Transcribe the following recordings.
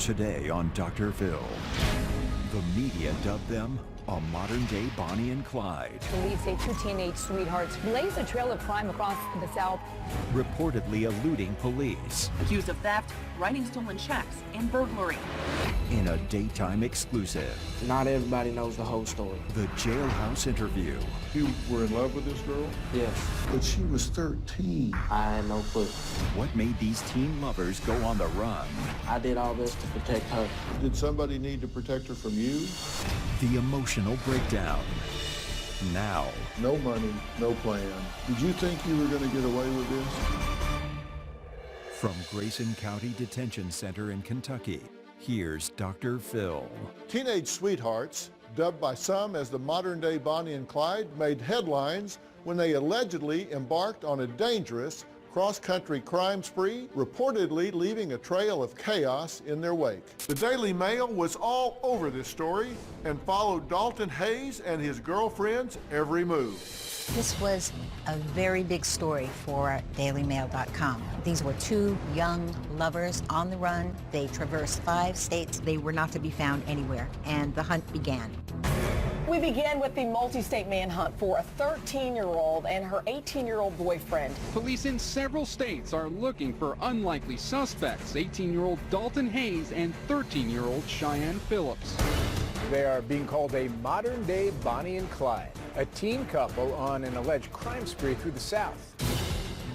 Today on Dr. Phil, the media dubbed them a modern-day Bonnie and Clyde. Police say two teenage sweethearts blaze a trail of crime across the South, Reportedly eluding police. Accused of theft, writing stolen checks, and burglary. In a daytime exclusive, Not everybody knows the whole story. the jailhouse interview. You were in love with this girl? Yes, But she was 13. I had no clue. What made these teen lovers go on the run? I did all this to protect her. Did somebody need to protect her from you? The emotional breakdown. Now, No money, no plan. Did you think you were going to get away with this? from Grayson County Detention Center in Kentucky, here's Dr. Phil. Teenage sweethearts, dubbed by some as the modern-day Bonnie and Clyde, made headlines when they allegedly embarked on a dangerous cross-country crime spree, reportedly leaving a trail of chaos in their wake. The Daily Mail was all over this story and followed Dalton Hayes and his girlfriend's every move. This was a very big story for DailyMail.com. These were two young lovers on the run. They traversed 5 states. They were not to be found anywhere, and the hunt began. we begin with the multi-state manhunt for a 13-year-old and her 18-year-old boyfriend. Police in several states are looking for unlikely suspects, 18-year-old Dalton Hayes and 13-year-old Cheyenne Phillips. They are being called a modern-day Bonnie and Clyde, a teen couple on an alleged crime spree through the South.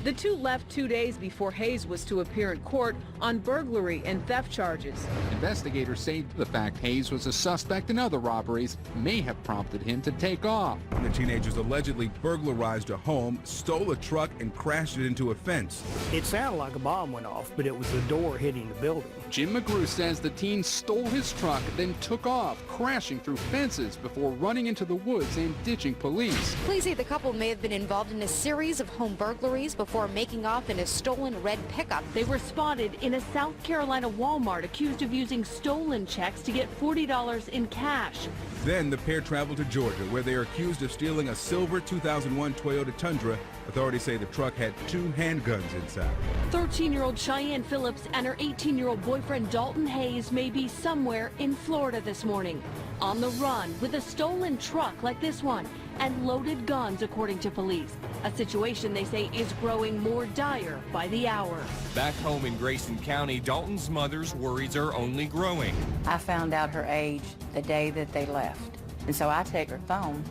The two left 2 days before Hayes was to appear in court on burglary and theft charges. Investigators say the fact Hayes was a suspect in other robberies may have prompted him to take off. The teenagers allegedly burglarized a home, stole a truck, and crashed it into a fence. It sounded like a bomb went off, but it was the door hitting the building. Jim McGrew says the teen stole his truck, then took off, crashing through fences before running into the woods and ditching police. Police say the couple may have been involved in a series of home burglaries before making off in a stolen red pickup. They were spotted in a South Carolina Walmart accused of using stolen checks to get $40 in cash. Then the pair traveled to Georgia, where they are accused of stealing a silver 2001 Toyota Tundra. Authorities say the truck had 2 handguns inside. 13-year-old Cheyenne Phillips and her 18-year-old boyfriend Dalton Hayes may be somewhere in Florida this morning, on the run with a stolen truck like this one and loaded guns, according to police. A situation they say is growing more dire by the hour. Back home in Grayson County, Dalton's mother's worries are only growing. I found out her age the day that they left. And so I take her phone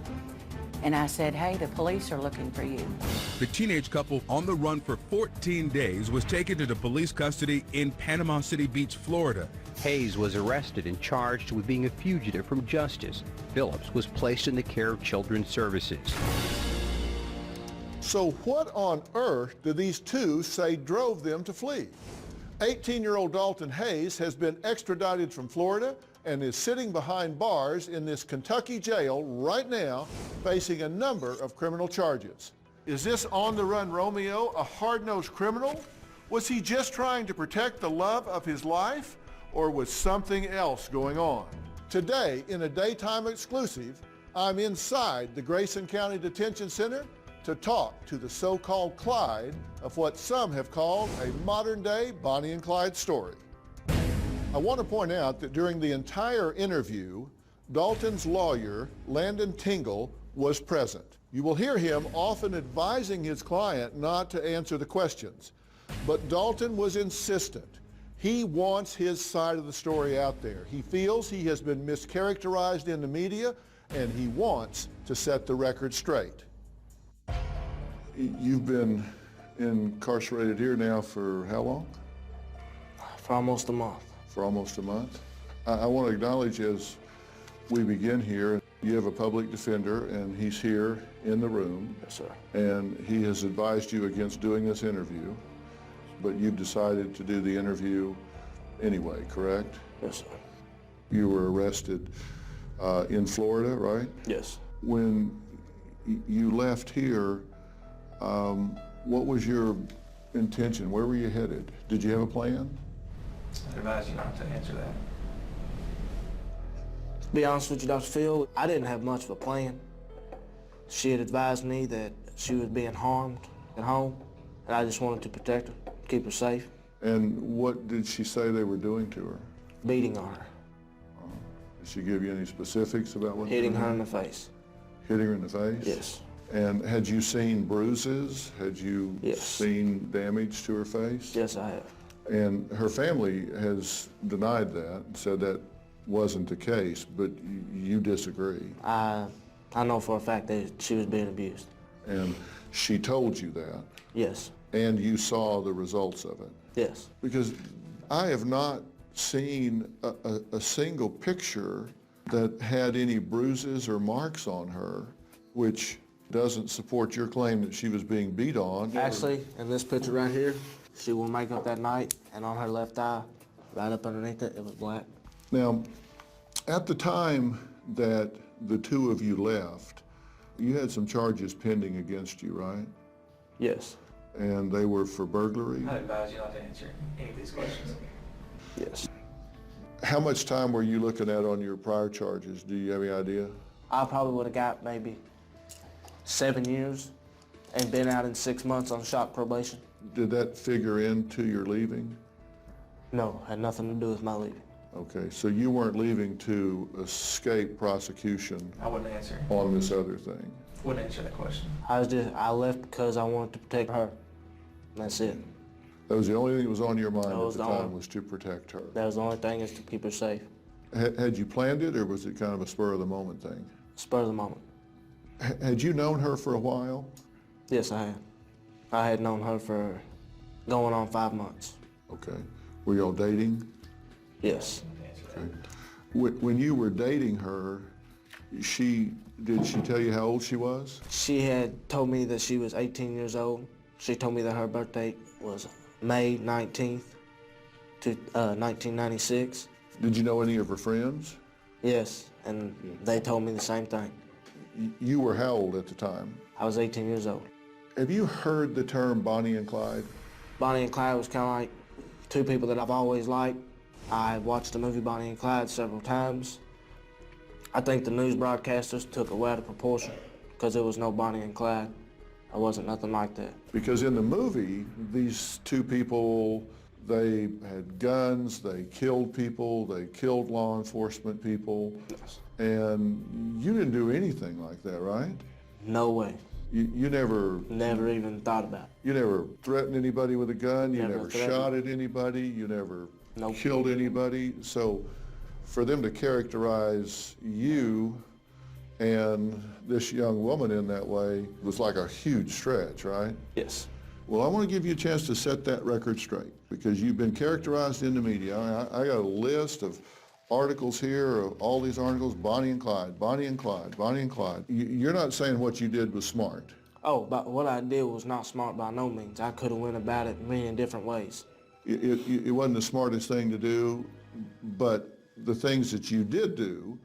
and I said, hey, the police are looking for you. The teenage couple, on the run for 14 days, was taken into police custody in Panama City Beach, Florida. Hayes was arrested and charged with being a fugitive from justice. Phillips was placed in the care of Children's Services. So what on earth do these two say drove them to flee? 18-year-old Dalton Hayes has been extradited from Florida and is sitting behind bars in this Kentucky jail right now, facing a number of criminal charges. Is this on-the-run Romeo a hard-nosed criminal? Was he just trying to protect the love of his life, or was something else going on? Today, in a daytime exclusive, I'm inside the Grayson County Detention Center to talk to the so-called Clyde of what some have called a modern-day Bonnie and Clyde story. I want to point out that during the entire interview, Dalton's lawyer, Landon Tingle, was present. You will hear him often advising his client not to answer the questions, but Dalton was insistent. He wants his side of the story out there. He feels he has been mischaracterized in the media, and he wants to set the record straight. You've been incarcerated here now for how long? For almost a month. For almost a month. I want to acknowledge as we begin here, you have a public defender and he's here in the room. Yes, sir. And he has advised you against doing this interview, but you've decided to do the interview anyway, correct? Yes, sir. You were arrested in Florida, right? Yes. When you left here, what was your intention? Where were you headed? Did you have a plan? I advise you not to answer that. To be honest with you, Dr. Phil, I didn't have much of a plan. She had advised me that she was being harmed at home, and I just wanted to protect her, keep her safe. And what did she say they were doing to her? beating on her. Did she give you any specifics about what? Hitting her in the face. Hitting her in the face? Yes. And had you seen bruises? Had you seen damage to her face? Yes, I have. And her family has denied that, said that wasn't the case, but you disagree. I know for a fact that she was being abused. And she told you that? Yes. And you saw the results of it? Yes. Because I have not seen a single picture that had any bruises or marks on her, which doesn't support your claim that she was being beat on. Actually, in this picture right here, she wore makeup that night, and on her left eye, right up underneath it, it was black. Now, at the time that the two of you left, you had some charges pending against you, right? Yes. And they were for burglary? I advise you not to answer any of these questions. Yes. How much time were you looking at on your prior charges? Do you have any idea? I probably would have got maybe 7 years and been out in 6 months on shock probation. Did that figure into your leaving? No, had nothing to do with my leaving. Okay, so you weren't leaving to escape prosecution I wouldn't answer. on this other thing? Wouldn't answer that question. I left because I wanted to protect her. That's it. That was the only thing that was on your mind That was at the the time, only- was to protect her? That was the only thing, is to keep her safe. Had you planned it, or was it kind of a spur of the moment thing? Spur of the moment. Had you known her for a while? Yes, I had. I had known her for going on 5 months. Okay. Were y'all dating? Yes. Okay. When you were dating her, did she tell you how old she was? She had told me that she was 18 years old. She told me that her birthday was May 19th, 1996. Did you know any of her friends? Yes, and they told me the same thing. You were how old at the time? I was 18 years old. Have you heard the term Bonnie and Clyde? Bonnie and Clyde was kind of like two people that I've always liked. I watched the movie Bonnie and Clyde several times. I think the news broadcasters took it way out of proportion because there was no Bonnie and Clyde. There wasn't nothing like that. Because in the movie, these two people, they had guns, they killed people, they killed law enforcement people. Yes. And you didn't do anything like that, right? No way. You never... Never even thought about it. You never threatened anybody with a gun, you never threatened. shot at anybody, you never Nope. killed anybody. So for them to characterize you and this young woman in that way was like a huge stretch, right? Yes. Well, I want to give you a chance to set that record straight because you've been characterized in the media. I got a list of articles here, of all these articles, Bonnie and Clyde, Bonnie and Clyde, Bonnie and Clyde. You're not saying what you did was smart. Oh, but what I did was not smart by no means. I could have went about it many different ways. It wasn't the smartest thing to do, but the things that you did do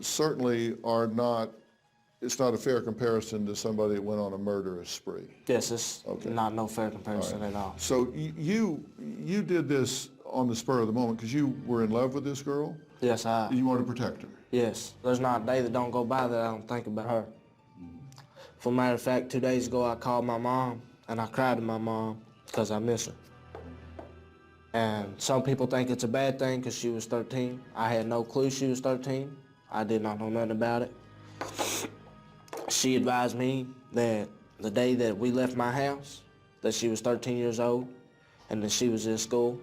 certainly are not, it's not a fair comparison to somebody that went on a murderous spree. Yes, it's not no fair comparison All right. at all. So you did this on the spur of the moment because you were in love with this girl? Yes, You wanted to protect her? Yes. There's not a day that don't go by that I don't think about her. For a matter of fact, 2 days ago I called my mom and I cried to my mom because I miss her. And some people think it's a bad thing because she was 13. I had no clue she was 13. I did not know nothing about it. She advised me that the day that we left my house, that she was 13 years old and that she was in school.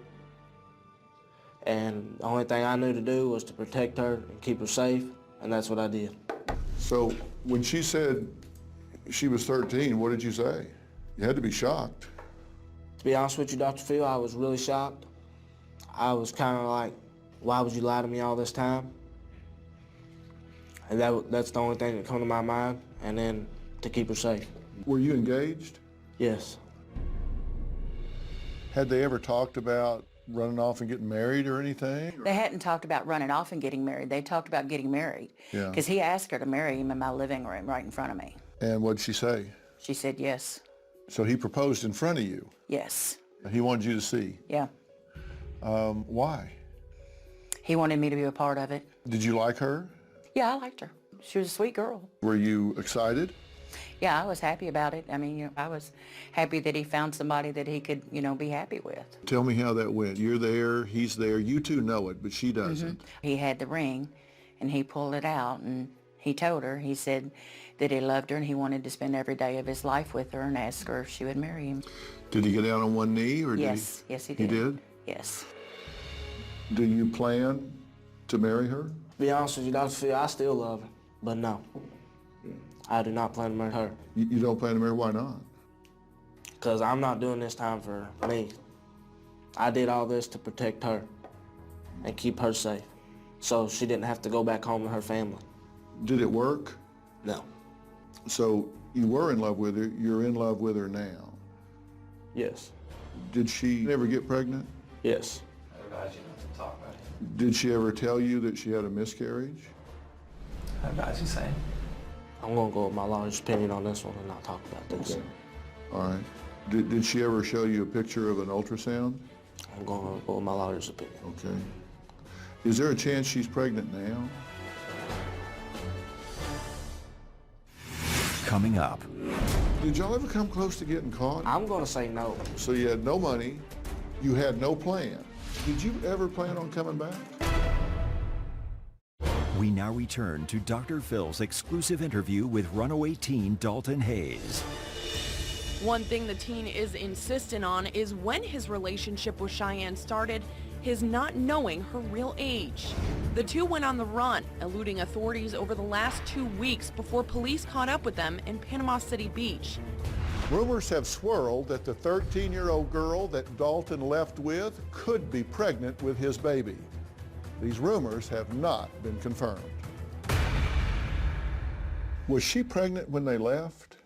And the only thing I knew to do was to protect her and keep her safe, and that's what I did. So when she said she was 13, what did you say? You had to be shocked. To be honest with you, Dr. Phil, I was really shocked. I was kind of like, why would you lie to me all this time? And that's the only thing that came to my mind, and then to keep her safe. Were you engaged? Yes. Had they ever talked about running off and getting married or anything? They hadn't talked about running off and getting married. They talked about getting married. Yeah. Because he asked her to marry him in my living room right in front of me. And what'd she say? She said yes. So he proposed in front of you? Yes. He wanted you to see? Yeah. Why? He wanted me to be a part of it. Did you like her? Yeah, I liked her. She was a sweet girl. Were you excited? Yeah, I was happy about it. I mean, I was happy that he found somebody that he could, be happy with. Tell me how that went. You're there, he's there, you two know it, but she doesn't. He had the ring, and he pulled it out, and he told her, he said that he loved her and he wanted to spend every day of his life with her and ask her if she would marry him. Did he get down on one knee, or Yes, yes, he did. He did? Yes. Do you plan to marry her? To be honest with you, Dr. Phil, I still love her, but no. I do not plan to marry her. You don't plan to marry her? Why not? Because I'm not doing this time for me. I did all this to protect her and keep her safe, so she didn't have to go back home to her family. Did it work? No. So you were in love with her, you're in love with her now. Yes. Did she ever get pregnant? Yes. I advise you not to talk about it. Did she ever tell you that she had a miscarriage? I advise you say. I'm going to go with my lawyer's opinion on this one and not talk about this. Okay. All right. Did she ever show you a picture of an ultrasound? I'm going to go with my lawyer's opinion. Okay. Is there a chance she's pregnant now? Coming up. Did y'all ever come close to getting caught? I'm going to say no. So you had no money, you had no plan. Did you ever plan on coming back? We now return to Dr. Phil's exclusive interview with runaway teen Dalton Hayes. One thing the teen is insistent on is when his relationship with Cheyenne started, his not knowing her real age. The two went on the run, eluding authorities over the last 2 weeks before police caught up with them in Panama City Beach. Rumors have swirled that the 13-year-old girl that Dalton left with could be pregnant with his baby. These rumors have not been confirmed. Was she pregnant when they left?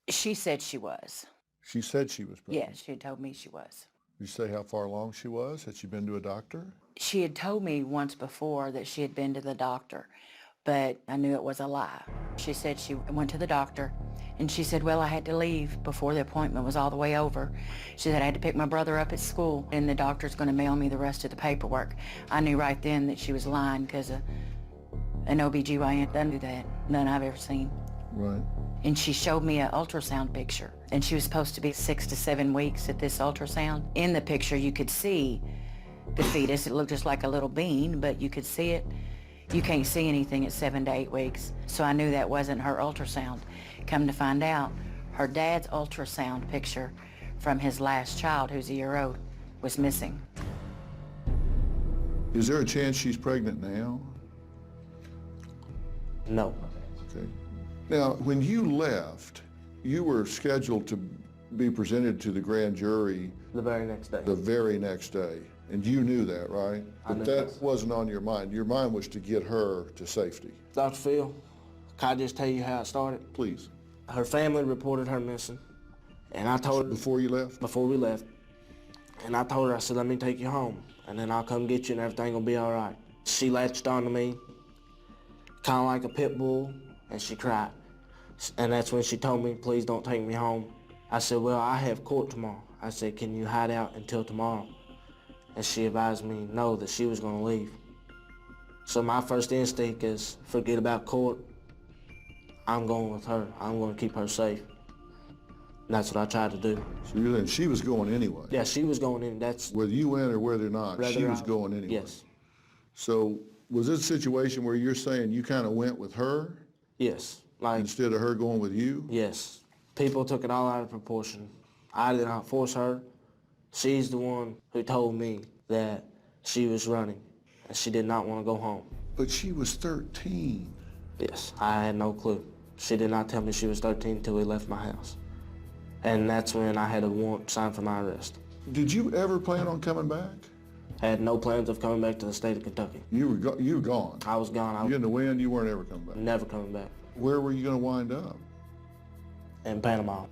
She said she was. She said she was pregnant? Yeah, she had told me she was. Did you say how far along she was? Had she been to a doctor? She had told me once before that she had been to the doctor, but I knew it was a lie. She said she went to the doctor, and she said, well, I had to leave before the appointment was all the way over. She said I had to pick my brother up at school, and the doctor's going to mail me the rest of the paperwork. I knew right then that she was lying because an OBGYN doesn't do that. None I've ever seen. Right. And she showed me an ultrasound picture, and she was supposed to be 6 to 7 weeks at this ultrasound. In the picture, you could see the fetus. It looked just like a little bean, but you could see it. You can't see anything at 7 to 8 weeks, so I knew that wasn't her ultrasound. Come to find out, her dad's ultrasound picture from his last child, who's a year old, was missing. Is there a chance she's pregnant now? No. Okay. Now, when you left, you were scheduled to be presented to the grand jury the very next day. The very next day. And you knew that, right? But that wasn't on your mind. Your mind was to get her to safety. Dr. Phil, can I just tell you how it started? Please. Her family reported her missing, and I told her... Before you left? Before we left. And I told her, I said, let me take you home, and then I'll come get you and everything will be all right. She latched onto me, kind of like a pit bull, and she cried. And that's when she told me, please don't take me home. I said, well, I have court tomorrow. I said, can you hide out until tomorrow? And she advised me no, that she was going to leave. So my first instinct is forget about court. I'm going with her. I'm going to keep her safe. And that's what I tried to do. So you're saying she was going anyway? Yeah, she was going in. That's whether you went or whether not, she was going anyway. Yes. So was this a situation where you're saying you kind of went with her? Yes. Like instead of her going with you? Yes. People took it all out of proportion. I did not force her. She's the one who told me that she was running and she did not want to go home. But she was 13. Yes, I had no clue. She did not tell me she was 13 until we left my house. And that's when I had a warrant signed for my arrest. Did you ever plan on coming back? I had no plans of coming back to the state of Kentucky. You were gone? I was gone. You in the wind, you weren't ever coming back? Never coming back. Where were you going to wind up? In Panama.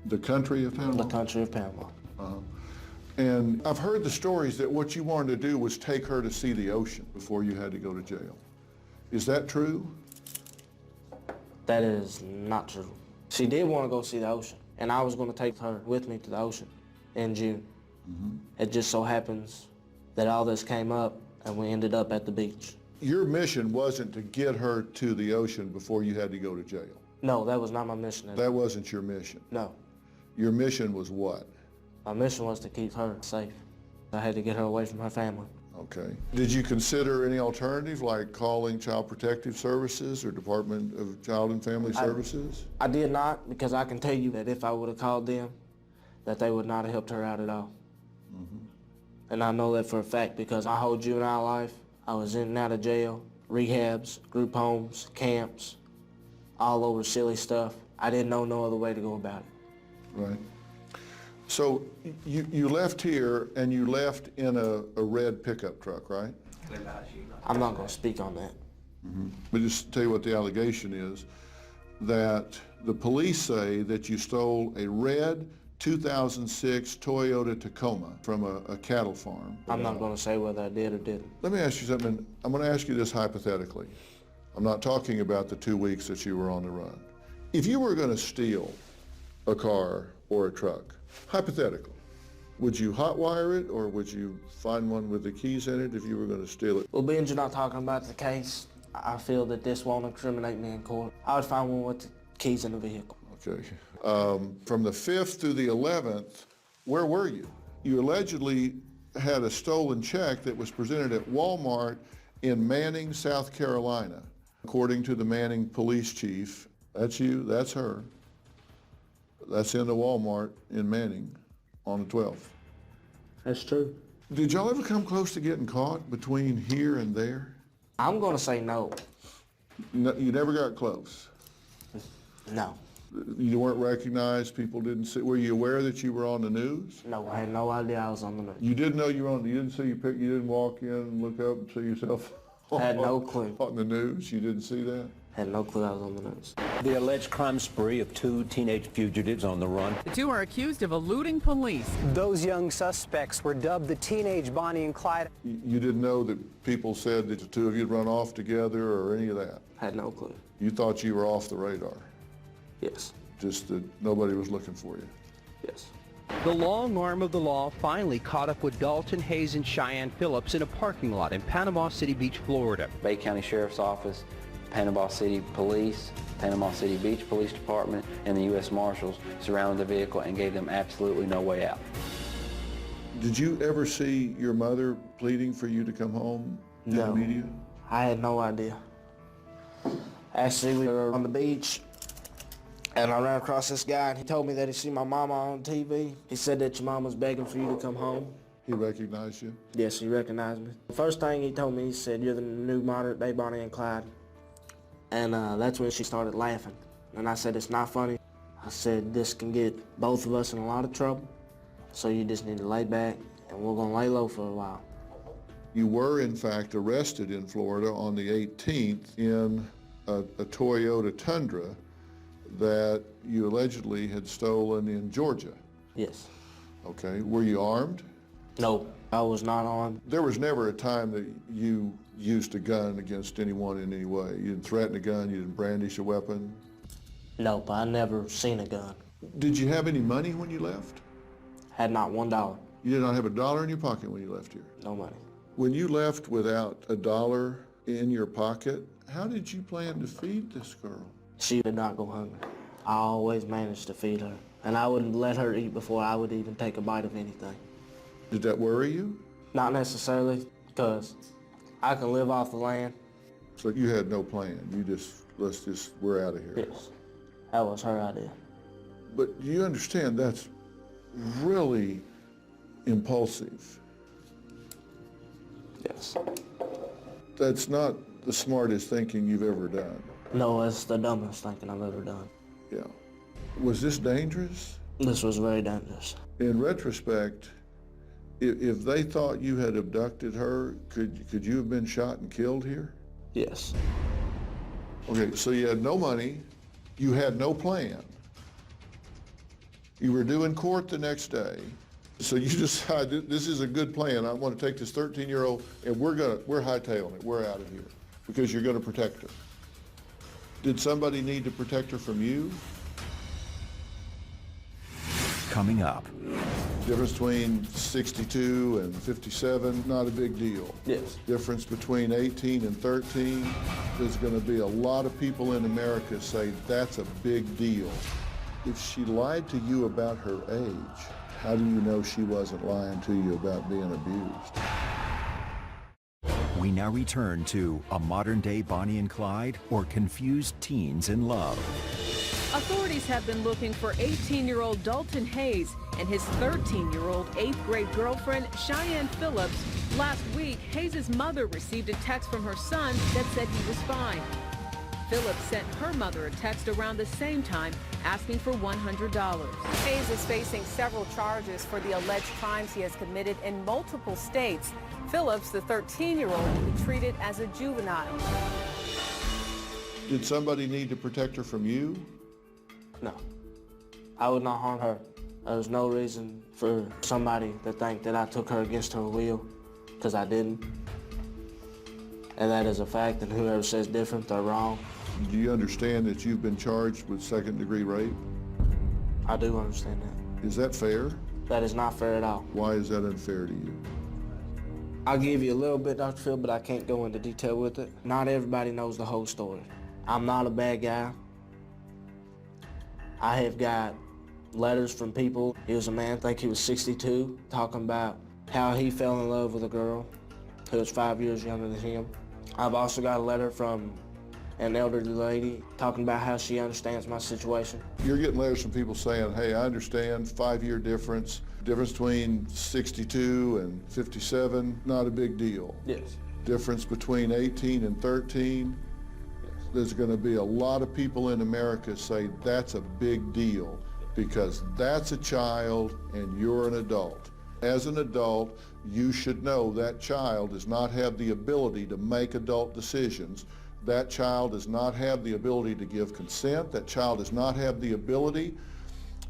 The country of Panama? The country of Panama. Uh-huh. And I've heard the stories that what you wanted to do was take her to see the ocean before you had to go to jail. Is that true? That is not true. She did want to go see the ocean, and I was going to take her with me to the ocean in June. Mm-hmm. It just so happens that all this came up, and we ended up at the beach. Your mission wasn't to get her to the ocean before you had to go to jail. No, that was not my mission. That wasn't your mission. No. Your mission was what? My mission was to keep her safe. I had to get her away from her family. Okay. Did you consider any alternative, like calling Child Protective Services or Department of Child and Family Services? I did not, because I can tell you that if I would have called them, that they would not have helped her out at all. And I know that for a fact because my whole juvenile life, I was in and out of jail, rehabs, group homes, camps, all over silly stuff. I didn't know no other way to go about it. Right. So you left here and you left in a red pickup truck, right? I'm not going to speak on that. But just tell you what the allegation is, that the police say that you stole a red 2006 Toyota Tacoma from a cattle farm. I'm not going to say whether I did or didn't. Let me ask you something. I'm going to ask you this hypothetically. I'm not talking about the 2 weeks that you were on the run. If you were going to steal a car or a truck, hypothetically, would you hotwire it or would you find one with the keys in it if you were going to steal it? Well, being you're not talking about the case, I feel that this won't incriminate me in court. I would find one with the keys in the vehicle. Okay. From the 5th through the 11th, where were you? You allegedly had a stolen check that was presented at Walmart in Manning, South Carolina. According to the Manning police chief, that's you, that's her. That's in the Walmart in Manning on the 12th. That's true. Did y'all ever come close to getting caught between here and there? I'm going to say no. No, you never got close? No. You weren't recognized? People didn't see? Were you aware that you were on the news? No, I had no idea I was on the news. You didn't know you were on, you didn't see you didn't walk in and look up and see yourself I had no clue. On the news? You didn't see that? Had no clue I was on the news. The alleged crime spree of 2 teenage fugitives on the run. The 2 are accused of eluding police. Those young suspects were dubbed the teenage Bonnie and Clyde. You didn't know that people said that the 2 of you had run off together or any of that? Had no clue. You thought you were off the radar? Yes. Just that nobody was looking for you? Yes. The long arm of the law finally caught up with Dalton Hayes and Cheyenne Phillips in a parking lot in Panama City Beach, Florida. Bay County Sheriff's Office, Panama City Police, Panama City Beach Police Department, and the U.S. Marshals surrounded the vehicle and gave them absolutely no way out. Did you ever see your mother pleading for you to come home in the media? I had no idea. Actually, we were on the beach, and I ran across this guy, and he told me that he seen my mama on TV. He said that your mom was begging for you to come home. He recognized you? Yes, he recognized me. The first thing he told me, he said, "You're the new modern-day Bonnie and Clyde." And that's when she started laughing. And I said, "It's not funny." I said, "This can get both of us in a lot of trouble, so you just need to lay back, and we're gonna lay low for a while." You were, in fact, arrested in Florida on the 18th in a Toyota Tundra that you allegedly had stolen in Georgia. Yes. Okay. Were you armed? No, I was not armed. There was never a time that you used a gun against anyone in any way. You didn't threaten a gun, you didn't brandish a weapon? Nope, I never seen a gun. Did you have any money when you left? Had not $1. You did not have $1 in your pocket when you left here? No money. When you left without $1 in your pocket, how did you plan to feed this girl? She did not go hungry. I always managed to feed her, and I wouldn't let her eat before I would even take a bite of anything. Did that worry you? Not necessarily, because I can live off the land. So you had no plan, we're out of here. Yes, that was her idea. But you understand that's really impulsive. Yes. That's not the smartest thinking you've ever done. No, it's the dumbest thinking I've ever done. Yeah. Was this dangerous? This was very dangerous. In retrospect, if they thought you had abducted her, could you have been shot and killed here? Yes. Okay, so you had no money, you had no plan. You were due in court the next day, so you decided this is a good plan. I want to take this 13-year-old and we're hightailing it. We're out of here because you're going to protect her. Did somebody need to protect her from you? Coming up, Difference between 62 and 57, not a big deal. Yes. Difference between 18 and 13, there's going to be a lot of people in America say that's a big deal. If she lied to you about her age, how do you know she wasn't lying to you about being abused? We now return to a modern-day Bonnie and Clyde or confused teens in love. Authorities have been looking for 18-year-old Dalton Hayes and his 13-year-old 8th-grade girlfriend, Cheyenne Phillips. Last week, Hayes' mother received a text from her son that said he was fine. Phillips sent her mother a text around the same time asking for $100. Hayes is facing several charges for the alleged crimes he has committed in multiple states. Phillips, the 13-year-old, will be treated as a juvenile. Did somebody need to protect her from you? No. I would not harm her. There was no reason for somebody to think that I took her against her will, because I didn't. And that is a fact, and whoever says different, they're wrong. Do you understand that you've been charged with second-degree rape? I do understand that. Is that fair? That is not fair at all. Why is that unfair to you? I'll give you a little bit, Dr. Phil, but I can't go into detail with it. Not everybody knows the whole story. I'm not a bad guy. I have got letters from people. He was a man, I think he was 62, talking about how he fell in love with a girl who was 5 years younger than him. I've also got a letter from an elderly lady talking about how she understands my situation. You're getting letters from people saying, hey, I understand, 5-year difference between 62 and 57, not a big deal. Yes. Difference between 18 and 13, there's going to be a lot of people in America say that's a big deal because that's a child and you're an adult. As an adult, you should know that child does not have the ability to make adult decisions. That child does not have the ability to give consent. That child does not have the ability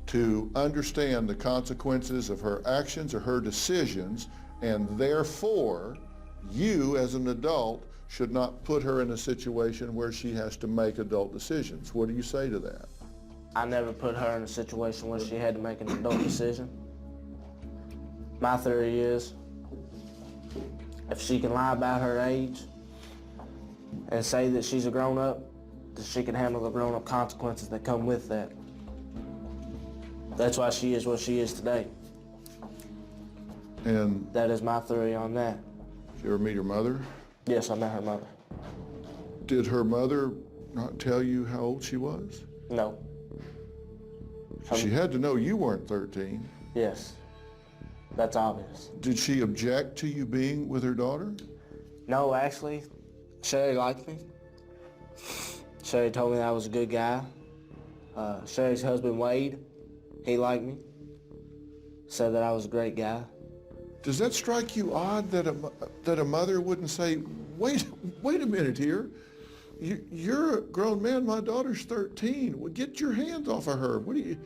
to understand the consequences of her actions or her decisions, and therefore, you as an adult should not put her in a situation where she has to make adult decisions. What do you say to that? I never put her in a situation where she had to make an adult decision. My theory is, if she can lie about her age and say that she's a grown-up, that she can handle the grown-up consequences that come with that. That's why she is what she is today. And that is my theory on that. Did you ever meet her mother? Yes, I met her mother. Did her mother not tell you how old she was? No. She had to know you weren't 13. Yes. That's obvious. Did she object to you being with her daughter? No, actually, Sherry liked me. Sherry told me that I was a good guy. Sherry's husband, Wade, he liked me. Said that I was a great guy. Does that strike you odd that a mother wouldn't say, wait a minute here. You're a grown man, my daughter's 13. Well, get your hands off of her. What do you?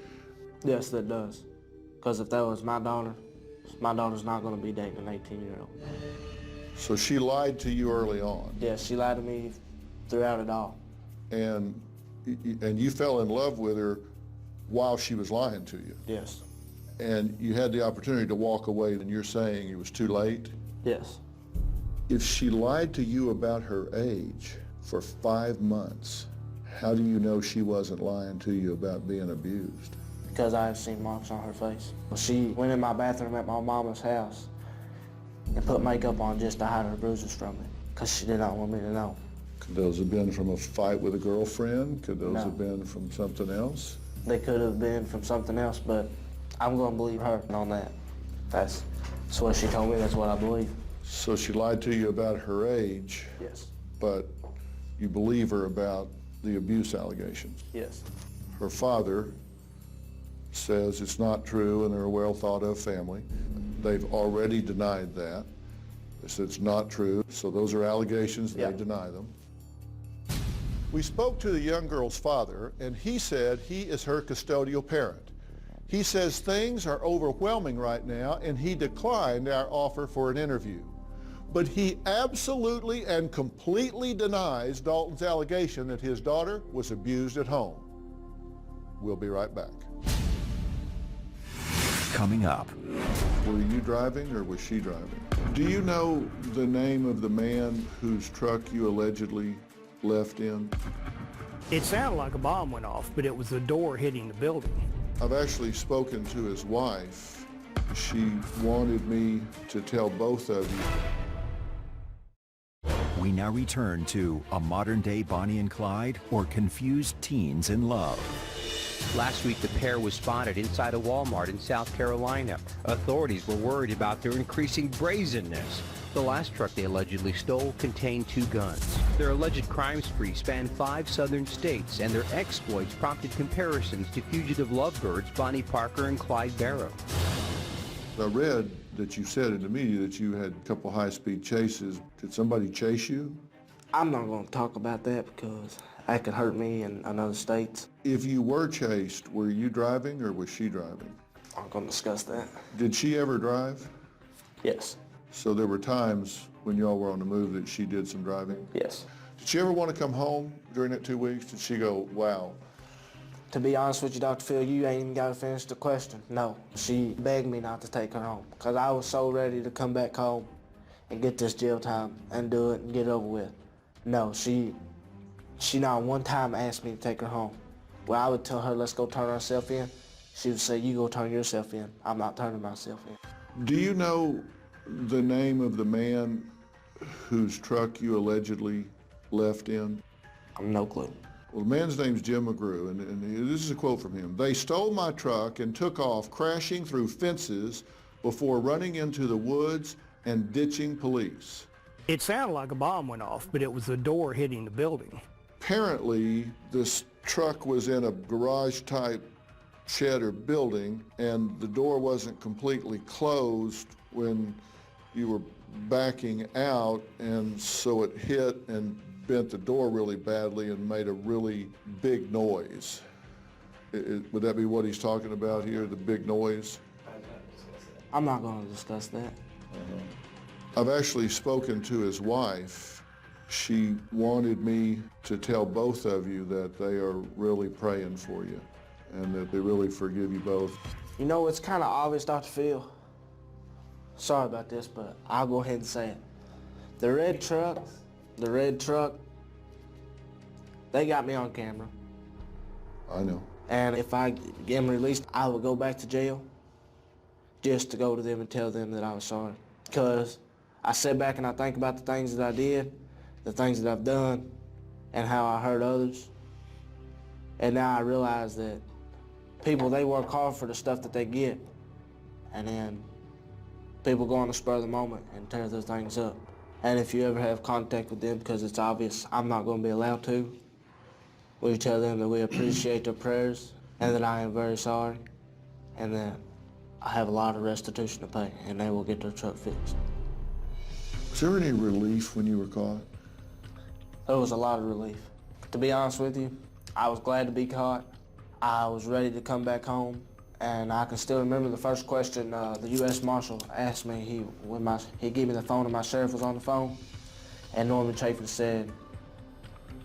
Yes, that does. Because if that was my daughter's not going to be dating an 18-year-old. So she lied to you early on? Yes, she lied to me throughout it all. And you fell in love with her while she was lying to you? Yes. And you had the opportunity to walk away, and you're saying it was too late? Yes. If she lied to you about her age for 5 months, how do you know she wasn't lying to you about being abused? Because I have seen marks on her face. She went in my bathroom at my mama's house and put makeup on just to hide her bruises from me, because she did not want me to know. Could those have been from a fight with a girlfriend? Could those No. have been from something else? They could have been from something else, but I'm going to believe her on that. That's what she told me, that's what I believe. So she lied to you about her age? Yes. But you believe her about the abuse allegations? Yes. Her father says it's not true and they're a well thought of family. They've already denied that. They said it's not true, so those are allegations, they deny them. We spoke to the young girl's father, and he said he is her custodial parent. He says things are overwhelming right now, and he declined our offer for an interview. But he absolutely and completely denies Dalton's allegation that his daughter was abused at home. We'll be right back. Coming up. Were you driving or was she driving? Do you know the name of the man whose truck you allegedly left in? It sounded like a bomb went off, but it was the door hitting the building. I've actually spoken to his wife. She wanted me to tell both of you. We now return to a modern-day Bonnie and Clyde or confused teens in love. Last week, the pair was spotted inside a Walmart in South Carolina. Authorities were worried about their increasing brazenness. The last truck they allegedly stole contained 2 guns. Their alleged crime spree spanned 5 southern states, and their exploits prompted comparisons to fugitive lovebirds Bonnie Parker and Clyde Barrow. I read that you said in the media that you had a couple high-speed chases. Did somebody chase you? I'm not going to talk about that because that could hurt me in other states. If you were chased, were you driving or was she driving? I'm not going to discuss that. Did she ever drive? Yes. So there were times when y'all were on the move that she did some driving? Yes. Did she ever want to come home during that 2 weeks? Did she go, wow? To be honest with you, Dr. Phil, you ain't even got to finish the question. No. She begged me not to take her home because I was so ready to come back home and get this jail time and do it and get it over with. No, she not one time asked me to take her home. When I would tell her, let's go turn ourselves in, she would say, you go turn yourself in. I'm not turning myself in. Do you know the name of the man whose truck you allegedly left in? No clue. Well, the man's name's Jim McGrew, and this is a quote from him. They stole my truck and took off, crashing through fences before running into the woods and ditching police. It sounded like a bomb went off, but it was the door hitting the building. Apparently, this truck was in a garage-type shed or building, and the door wasn't completely closed when you were backing out, and so it hit and bent the door really badly and made a really big noise. Would that be what he's talking about here, the big noise? I'm not going to discuss that. I've actually spoken to his wife. She wanted me to tell both of you that they are really praying for you and that they really forgive you both. You know, it's kind of obvious, Dr. Phil. Sorry about this, but I'll go ahead and say it. The red truck, they got me on camera. I know. And if I get them released, I would go back to jail just to go to them and tell them that I was sorry. Because I sit back and I think about the things that I did, the things that I've done, and how I hurt others. And now I realize that people, they work hard for the stuff that they get. And then people go on the spur of the moment and tear those things up. And if you ever have contact with them, because it's obvious I'm not going to be allowed to, will you tell them that we appreciate their prayers and that I am very sorry and that I have a lot of restitution to pay and they will get their truck fixed. Was there any relief when you were caught? There was a lot of relief. To be honest with you, I was glad to be caught. I was ready to come back home. And I can still remember the first question the U.S. Marshal asked me. He gave me the phone and my sheriff was on the phone. And Norman Chafin said,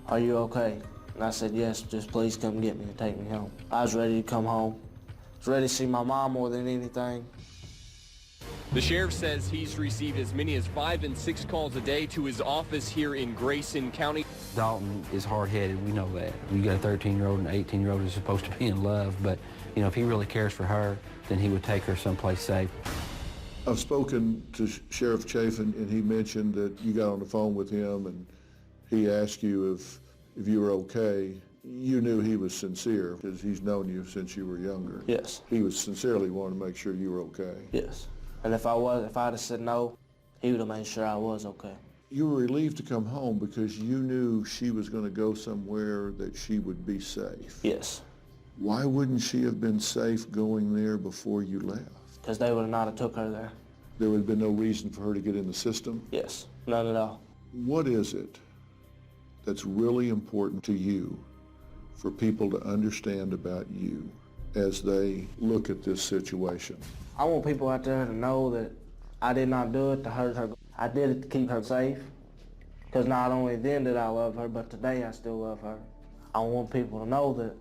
"Are you okay?" And I said, "Yes, just please come get me and take me home." I was ready to come home. I was ready to see my mom more than anything. The sheriff says he's received as many as 5 and 6 calls a day to his office here in Grayson County. Dalton is hard-headed, we know that. You got a 13-year-old and an 18-year-old who's supposed to be in love, but you know, if he really cares for her, then he would take her someplace safe. I've spoken to Sheriff Chafin, and he mentioned that you got on the phone with him and he asked you if you were okay. You knew he was sincere because he's known you since you were younger. Yes. He was sincerely wanting to make sure you were okay. Yes. And if I'd have said no, he would have made sure I was okay. You were relieved to come home because you knew she was going to go somewhere that she would be safe. Yes. Why wouldn't she have been safe going there before you left? Because they would not have took her there. There would have been no reason for her to get in the system? Yes, none at all. What is it that's really important to you for people to understand about you as they look at this situation? I want people out there to know that I did not do it to hurt her. I did it to keep her safe. Because not only then did I love her, but today I still love her. I want people to know that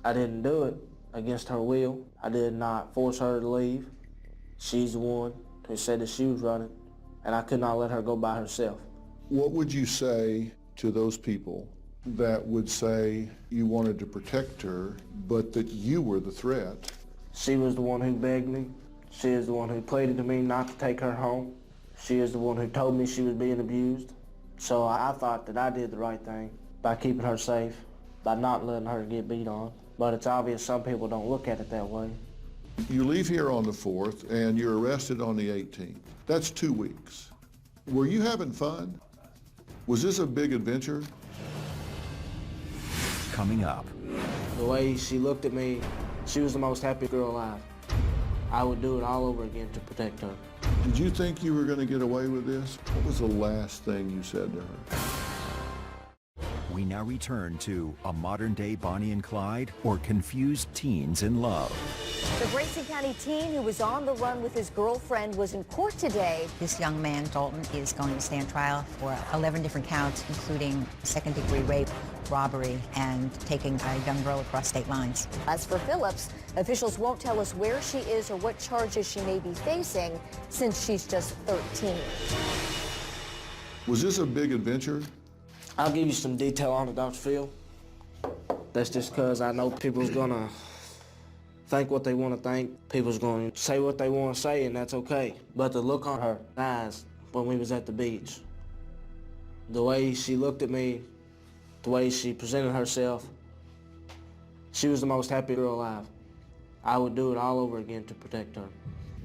I didn't do it against her will. I did not force her to leave. She's the one who said that she was running, and I could not let her go by herself. What would you say to those people that would say you wanted to protect her, but that you were the threat? She was the one who begged me. She is the one who pleaded to me not to take her home. She is the one who told me she was being abused. So I thought that I did the right thing by keeping her safe, by not letting her get beat on. But it's obvious some people don't look at it that way. You leave here on the 4th and you're arrested on the 18th. That's 2 weeks. Were you having fun? Was this a big adventure? Coming up. The way she looked at me, she was the most happy girl alive. I would do it all over again to protect her. Did you think you were going to get away with this? What was the last thing you said to her? We now return to a modern-day Bonnie and Clyde or confused teens in love. The Grayson County teen who was on the run with his girlfriend was in court today. This young man, Dalton, is going to stand trial for 11 different counts, including second-degree rape, robbery, and taking a young girl across state lines. As for Phillips, officials won't tell us where she is or what charges she may be facing since she's just 13. Was this a big adventure? I'll give you some detail on it, Dr. Phil. That's just because I know people's gonna think what they want to think. People's gonna say what they want to say, and that's okay. But the look on her eyes when we was at the beach, the way she looked at me, the way she presented herself, she was the most happy girl alive. I would do it all over again to protect her.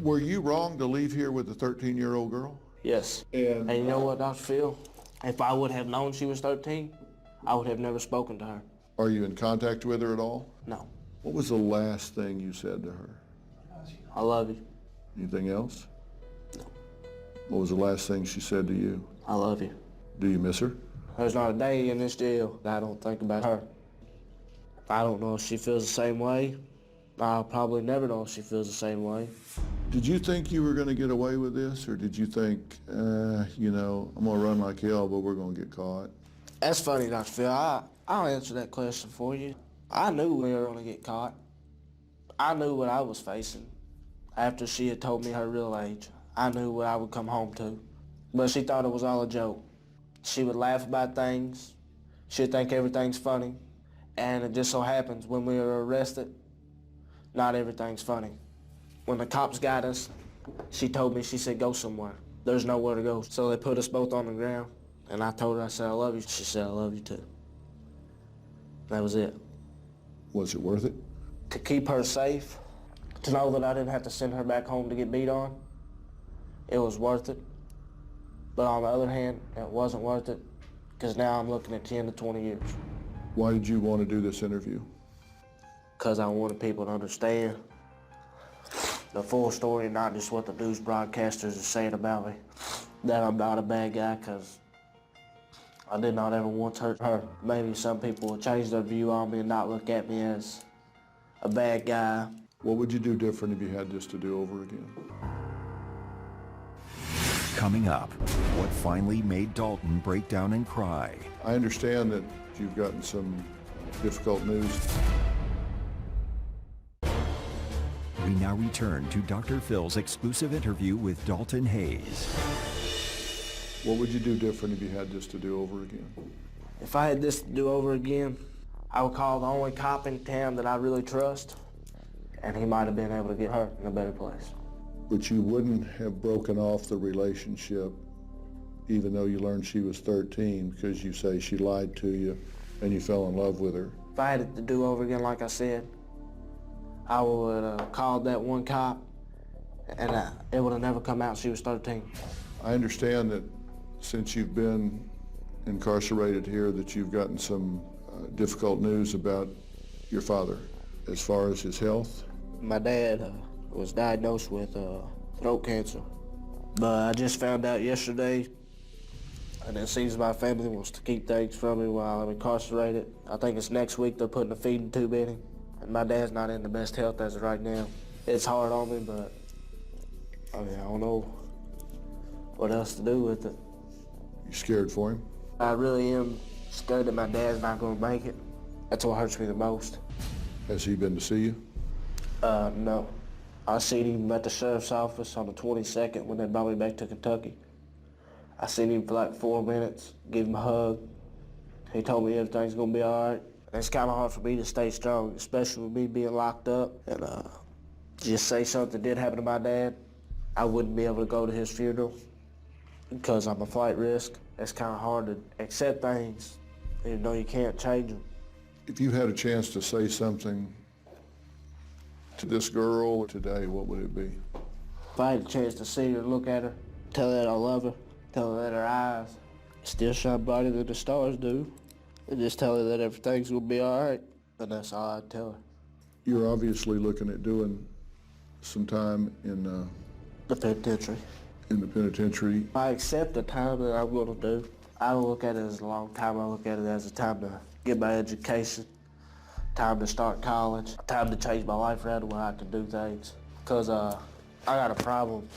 Were you wrong to leave here with a 13-year-old girl? Yes. And you know what, Dr. Phil? If I would have known she was 13, I would have never spoken to her. Are you in contact with her at all? No. What was the last thing you said to her? I love you. Anything else? No. What was the last thing she said to you? I love you. Do you miss her? There's not a day in this jail that I don't think about her. I don't know if she feels the same way. I'll probably never know if she feels the same way. Did you think you were going to get away with this, or did you think, you know, I'm going to run like hell, but we're going to get caught? That's funny, Dr. Phil. I'll answer that question for you. I knew we were going to get caught. I knew what I was facing. After she had told me her real age, I knew what I would come home to. But she thought it was all a joke. She would laugh about things. She'd think everything's funny. And it just so happens when we were arrested, not everything's funny. When the cops got us, she told me, she said, go somewhere. There's nowhere to go. So they put us both on the ground. And I told her, I said, I love you. She said, I love you too. That was it. Was it worth it? To keep her safe, to know that I didn't have to send her back home to get beat on, it was worth it. But on the other hand, it wasn't worth it, because now I'm looking at 10 to 20 years. Why did you want to do this interview? Because I wanted people to understand the full story, not just what the news broadcasters are saying about me. That I'm not a bad guy, because I did not ever once hurt her. Maybe some people will change their view on me and not look at me as a bad guy. What would you do different if you had this to do over again? Coming up, what finally made Dalton break down and cry. I understand that you've gotten some difficult news. We now return to Dr. Phil's exclusive interview with Dalton Hayes. What would you do different if you had this to do over again? If I had this to do over again, I would call the only cop in town that I really trust, and he might have been able to get her in a better place. But you wouldn't have broken off the relationship even though you learned she was 13 because you say she lied to you and you fell in love with her. If I had it to do over again, like I said, I would have called that one cop, and it would have never come out she was 13. I understand that since you've been incarcerated here that you've gotten some difficult news about your father as far as his health. My dad was diagnosed with throat cancer, but I just found out yesterday, and it seems my family wants to keep things from me while I'm incarcerated. I think it's next week they're putting a feeding tube in him, and my dad's not in the best health as of right now. It's hard on me, but I mean, I don't know what else to do with it. You scared for him? I really am scared that my dad's not going to make it. That's what hurts me the most. Has he been to see you? No. I seen him at the sheriff's office on the 22nd when they brought me back to Kentucky. I seen him for like 4 minutes, give him a hug. He told me everything's gonna be all right. It's kind of hard for me to stay strong, especially with me being locked up. And just say something did happen to my dad, I wouldn't be able to go to his funeral because I'm a flight risk. It's kind of hard to accept things, even though you can't change them. If you had a chance to say something to this girl today, what would it be? If I had a chance to see her, look at her, tell her that I love her, tell her that her eyes still shine brighter than the stars do, and just tell her that everything's gonna be all right, and that's all I'd tell her. You're obviously looking at doing some time in the penitentiary. In the penitentiary. I accept the time that I'm gonna do. I don't look at it as a long time. I look at it as a time to get my education, time to start college, time to change my life around where I can do things. Because I got a problem.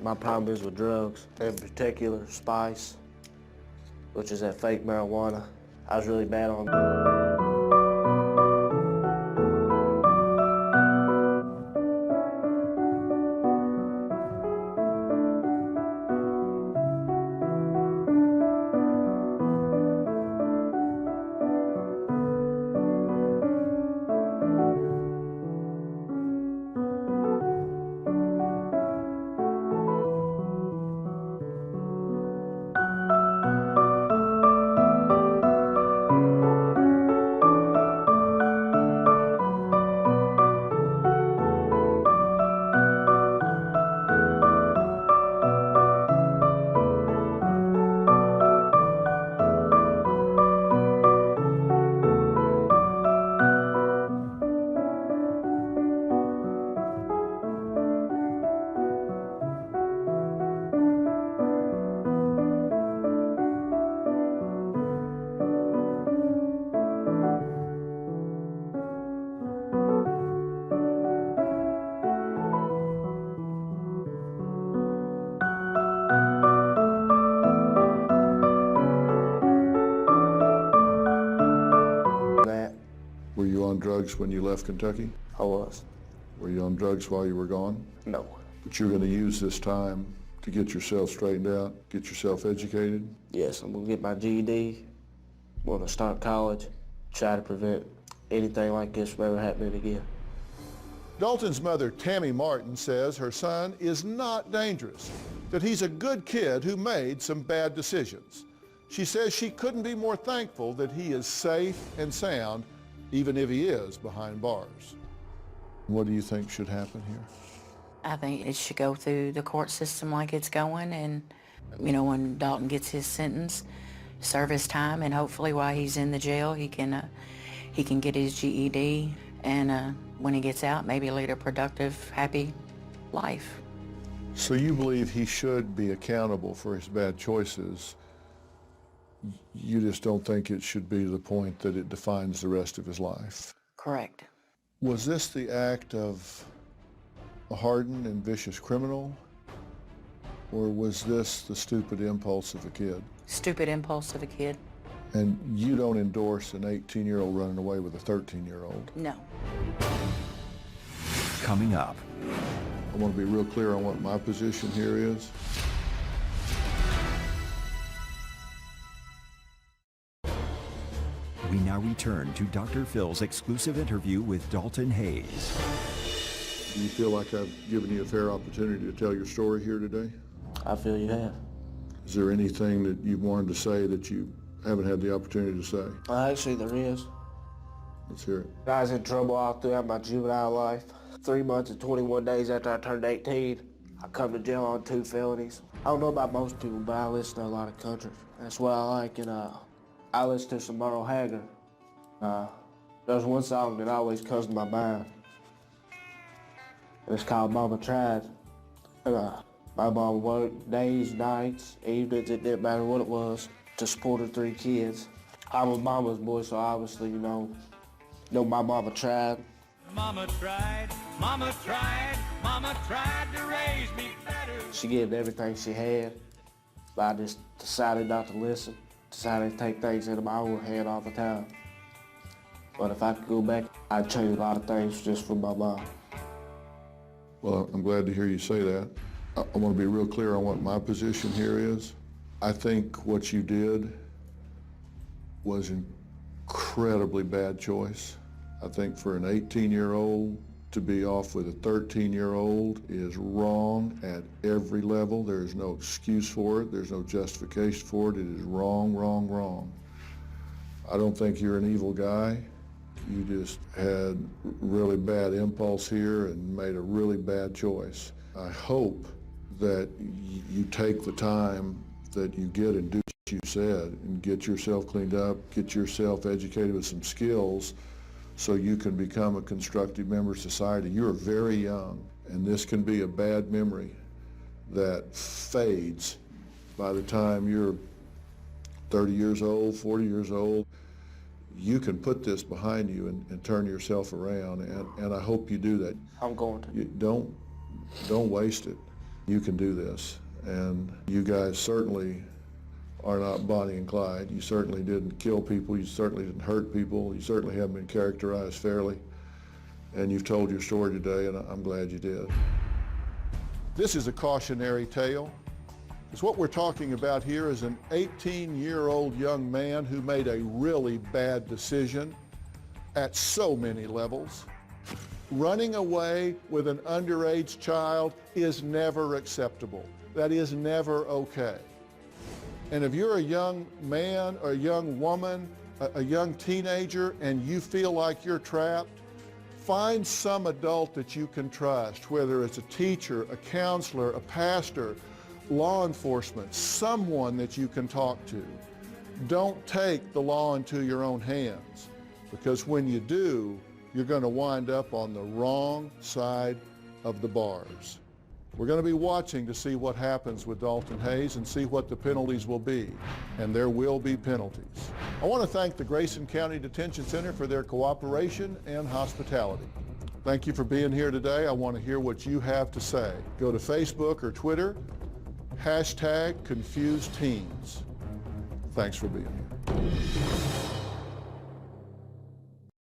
My problem is with drugs, in particular spice, which is that fake marijuana. I was really bad on that. Were you on drugs when you left Kentucky? I was. Were you on drugs while you were gone? No. But you're going to use this time to get yourself straightened out, get yourself educated? Yes, I'm gonna get my GED, I'm gonna start college, try to prevent anything like this from ever happening again. Dalton's mother, Tammy Martin, says her son is not dangerous, that he's a good kid who made some bad decisions. She says she couldn't be more thankful that he is safe and sound, even if he is behind bars. What do you think should happen here? I think it should go through the court system like it's going, and, you know, when Dalton gets his sentence, serve his time, and hopefully while he's in the jail, he can get his GED, and when he gets out, maybe lead a productive, happy life. So you believe he should be accountable for his bad choices. You just don't think it should be to the point that it defines the rest of his life? Correct. Was this the act of a hardened and vicious criminal, or was this the stupid impulse of a kid? Stupid impulse of a kid. And you don't endorse an 18-year-old running away with a 13-year-old? No. Coming up. I want to be real clear on what my position here is. We now return to Dr. Phil's exclusive interview with Dalton Hayes. Do you feel like I've given you a fair opportunity to tell your story here today? I feel you have. Is there anything that you wanted to say that you haven't had the opportunity to say? Actually, there is. Let's hear it. I was in trouble all throughout my juvenile life. 3 months and 21 days after I turned 18, I come to jail on 2 felonies. I don't know about most people, but I listen to a lot of country. That's what I like, and I listen to some Merle Haggard. There's one song that always comes to my mind. It's called Mama Tried. My mom worked days, nights, evenings, it didn't matter what it was, to support her 3 kids. I'm a mama's boy, so obviously, you know my mama tried. Mama tried, mama tried, mama tried to raise me better. She gave everything she had, but I just decided not to listen, decided to take things into my own hand all the time. But if I could go back, I'd change a lot of things just for my mom. Well, I'm glad to hear you say that. I want to be real clear on what my position here is. I think what you did was an incredibly bad choice. I think for an 18-year-old to be off with a 13-year-old is wrong at every level. There is no excuse for it. There's no justification for it. It is wrong, wrong, wrong. I don't think you're an evil guy. You just had really bad impulse here and made a really bad choice. I hope that you take the time that you get and do what you said and get yourself cleaned up, get yourself educated with some skills so you can become a constructive member of society. You're very young, and this can be a bad memory that fades by the time you're 30 years old, 40 years old. You can put this behind you and turn yourself around, and I hope you do that. I'm going to. Don't waste it. You can do this, and you guys certainly are not Bonnie and Clyde. You certainly didn't kill people. You certainly didn't hurt people. You certainly haven't been characterized fairly, and you've told your story today, and I'm glad you did. This is a cautionary tale. Because what we're talking about here is an 18-year-old young man who made a really bad decision at so many levels. Running away with an underage child is never acceptable. That is never okay. And if you're a young man or a young woman, a young teenager, and you feel like you're trapped, find some adult that you can trust, whether it's a teacher, a counselor, a pastor, law enforcement, someone that you can talk to. Don't take the law into your own hands, because when you do, you're going to wind up on the wrong side of the bars. We're going to be watching to see what happens with Dalton Hayes and see what the penalties will be, and there will be penalties. I want to thank the Grayson County Detention Center for their cooperation and hospitality. Thank you for being here today. I want to hear what you have to say. Go to Facebook or Twitter, #ConfusedTeens. Thanks for being here.